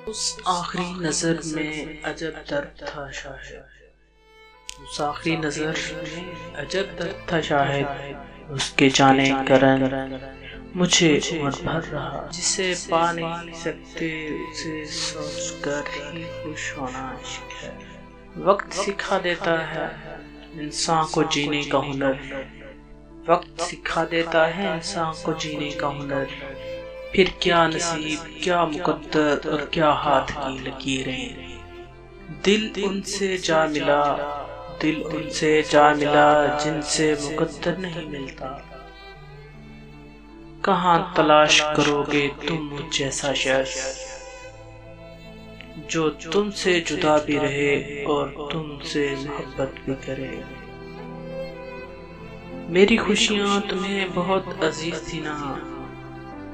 उस आखिरी नजर में अजब दर्द था शायद, उस आखिरी नजर में अजब दर्द था शायद, उसके जाने का रंग मुझे उम्र भर रहा। जिसे पा नहीं सकते उसे सोच कर ही खुश होना इश्क है। वक्त सिखा देता है इंसान को जीने का हुनर, वक्त सिखा देता है इंसान को जीने का हुनर। फिर क्या नसीब, क्या मुकद्दर और क्या हाथ की लकीरें। दिल उनसे जा मिला, दिल उनसे जा मिला जिनसे मुकद्दर नहीं मिलता। कहाँ तलाश करोगे तुम मुझ जैसा शख्स जो तुमसे जुदा भी रहे और तुमसे मोहब्बत भी करे। मेरी खुशियाँ तुम्हें बहुत अजीज थी ना,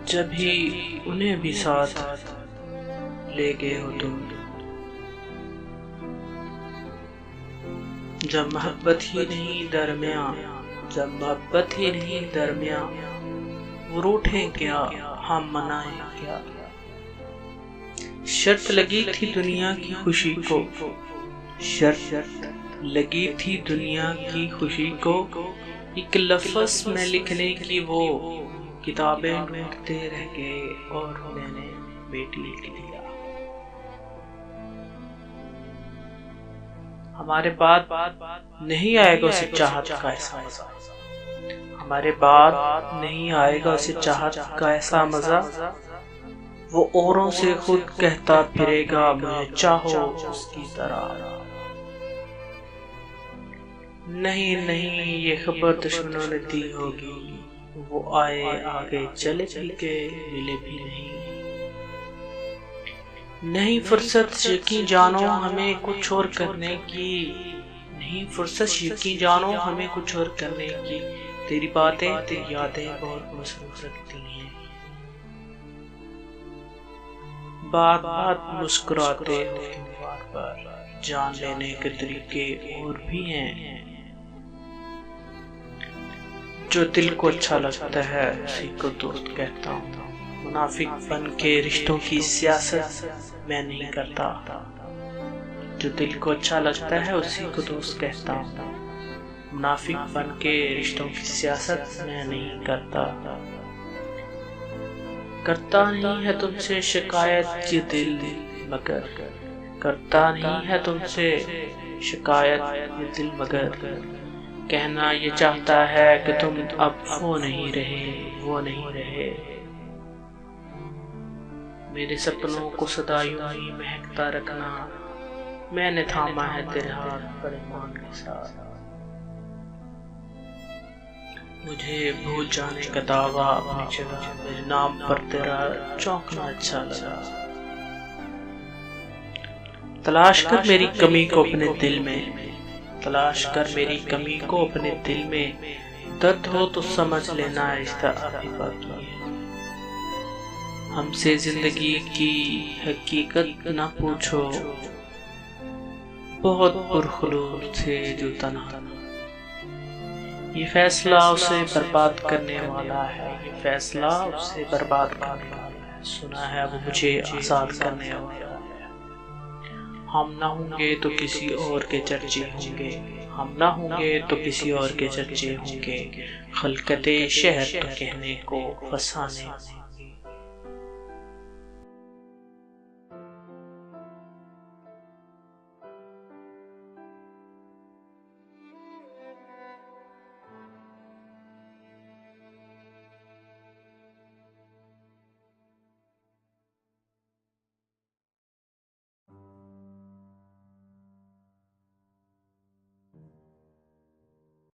जब ही उन्हें भी साथ ले गए हो तुम। जब मोहब्बत ही नहीं दरमियाँ, जब मोहब्बत ही नहीं दरमियाँ, वो रूठे क्या हम मनाएं क्या। शर्त लगी थी दुनिया की खुशी को, शर्त लगी थी दुनिया की खुशी को, एक लफ्ज़ में लिखने की वो किताबें ढूंढते रह गए और मैंने बेटी लिख दिया। हमारे बाद नहीं आएगा उसे चाहत का ऐसा मजा, हमारे बाद नहीं आएगा उसे चाहत का ऐसा मजा। वो औरों से खुद कहता फिरेगा मुझे चाहो उसकी तरह। नहीं नहीं ये खबर दुश्मनों ने दी होगी, वो आए आगे चले भी गए मिले भी नहीं। नहीं फुर्सत यकीन जानो हमें कुछ और करने की, नहीं फुर्सत यकीन जानो हमें कुछ और करने की। तेरी बातें तेरी यादें बहुत मसरूफ रखती हैं, बार बार मुस्कुराते हो बार बार। जान लेने के तरीके और भी हैं, जो दिल को अच्छा लगता है उसी को दोस्त कहता हूँ। मुनाफिक बन के रिश्तों की सियासत मैं नहीं करता, जो दिल को अच्छा लगता है उसी को दोस्त कहता हूँ। मुनाफिक बन के रिश्तों की सियासत मैं नहीं करता। करता नहीं है तुमसे शिकायत ये दिल मगर, करता नहीं है तुमसे शिकायत ये दिल मगर। कहना ये चाहता है कि तुम अब वो नहीं रहे, वो नहीं रहे। मेरे सपनों को सदा यूं ही महकता रखना, मैंने थामा है तेरे हाथ पर ईमान के साथ। मुझे भूल जाने का दावा अपनी जगह, मेरे नाम पर तेरा चौंकना अच्छा लगा। तलाश कर मेरी कमी को अपने दिल में, तलाश कर मेरी कमी को अपने दिल में। दर्द हो तो समझ लेना रिश्ता अभी बाकी है। हमसे जिंदगी की हकीकत ना पूछो, बहुत पुरखलूस थे जो तन्हा। ये फैसला उसे बर्बाद करने वाला है, ये फैसला उसे बर्बाद करने वाला है। सुना है वो मुझे आजाद करने वाला है। हम ना होंगे तो किसी और के चर्चे होंगे, हम ना होंगे तो किसी और के चर्चे होंगे। खलकते शहर तो कहने को फसाने